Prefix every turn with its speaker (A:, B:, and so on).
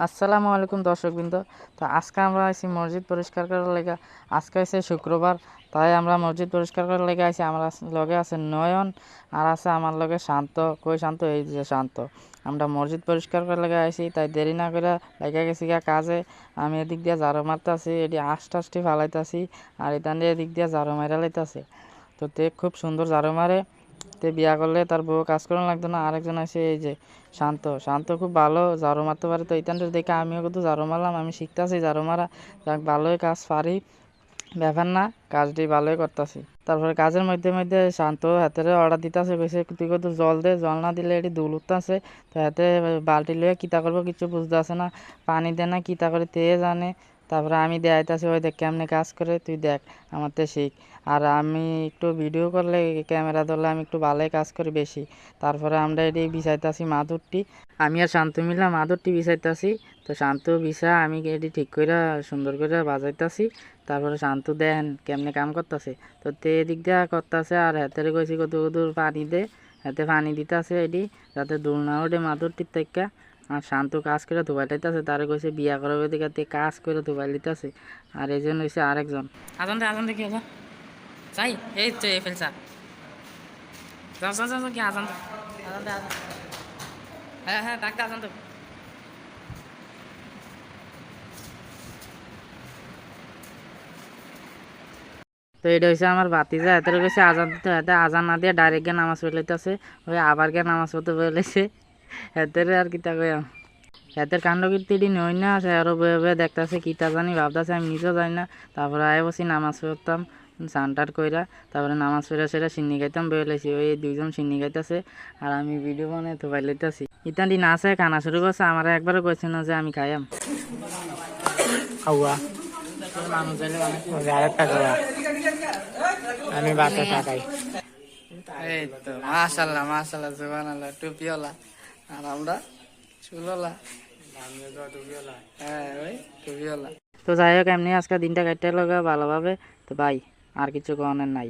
A: আসসালামু আলাইকুম দর্শকবৃন্দ। তো আজকে আমরা আছি মসজিদ পরিষ্কার করার লেগে। আজকে হচ্ছে শুক্রবার, তাই আমরা মসজিদ পরিষ্কার করার লেগে আছি। আমার লগে আছে নয়ন আর আছে আমার লগে শান্ত। কই শান্ত? এই যে শান্ত। আমরা মসজিদ পরিষ্কার করার লেগে আইছি, তাই দেরি না করে লেগে গেছি কাজে। আমি এদিক দিয়ে ঝাড়ু মারতাছি, এটি আষ্টাশটি ফালাইতাছি, আর এখান দিয়ে এদিক দিয়ে ঝাড়ু মারা লাইতাছে। তো তে খুব সুন্দর ঝাড়ু মারে। তে বিয়া করলে তার বউ কাজ করানো লাগতো না। আরেকজন আছে এই যে শান্ত। শান্ত খুব ভালো ঝাড়ু মারতে পারে। তো এইখানটা দেখে আমিও কিন্তু ঝাড়ু মারলাম, আমি শিখতেছি ঝাড়ু মারা। যাক, ভালোই কাজ পারি, ব্যাপার না, কাজটি ভালোই করতেছি। তারপরে কাজের মধ্যে মধ্যে শান্ত হাতের অর্ডার দিতেছে, কইছে তুই কত জল দে, জল না দিলে এটি দুল উঠতেছে। তো হাতে বালতি লইয়া কিতা করবো কিছু বুঝতে আসে না, পানি দে না কিতা করে তে জানে। তারপরে আমি দেখাইতেছি, ওই দেখ কেমনে কাজ করে, তুই দেখ আমার তে শিখ। আর আমি একটু ভিডিও করলে, ক্যামেরা ধরলে আমি একটু ভালোই কাজ করি বেশি। তারপরে আমরা এটি বিছাইতেছি মাদুরটি, আমি আর শান্ত মিলা মাদুরটি বিছাইতেছি। তো শান্ত বিছা আমি এটি ঠিক করে সুন্দর করে বাজাইতেছি। তারপরে শান্ত দেন কেমনে কাম করতেছে। তো তে এদিক দিয়া করতেছে, আর হাতের কইছি কত দূর পানি দে, হাতে পানি দিতেছে এটি যাতে দূর না ওঠে মাদুরটির থেকে। আর শান্ত কাজ করে ধুবাই লাইতেছে, তারে কইছে বিয়া করবে দিকে তে কাজ করে ধুবাই লিতেছে। আর এই জন্য হয়েছে আরেকজন। আজান দেখি আজান চাই, এই তো এই ফেলছা কি আজান আজান দে আজান। হ্যাঁ হ্যাঁ, ডাক্তার আজান তো। তো এটা হচ্ছে আমার ভাতিজা, এত গেছে আজান দিতে, এতে আজান না দিয়ে ডাইরেক্ট গিয়ে নামাজ পড়ে লইতেছে। ওই আবার গিয়ে নামাজ পড়তে বলে লাইছে এতের। আর কিতা কই এতের কাণ্ড কীর্তি নই না, সে আরও বয়ে বয়ে দেখতেছে কিতা জানি ভাবতেছে, আমি নিজেও জানি না। তারপরে আয় বসি নামাজ পড়তাম চানটার কইরা, তারপরে নামাজ পড়ে সেটা সিন্নি খাইতাম বয়ে লাইছি। ওই দুইজন সিন্নি খাইতেছে আর আমি ভিডিও বানাই তো বাই লইতেছি। ইত্যাদি না আছে খানা শুরু করছে, আমার একবারও কইছে না যে আমি খাইয়াম খাওয়া মানুষ আরেকটা খাওয়া, আমি বাচ্চা থাকাই। এই তো মাশাআল্লাহ মাশাআল্লাহ সুবহানাল্লাহ, টুপিওয়ালা আর আমরা চুলওয়ালা। হ্যাঁ ওই টুপিওয়ালা। তো যাই হোক, এমনি আজকে দিনটা কাটতে লগা ভালোভাবে। তো ভাই আর কিছু করার নাই।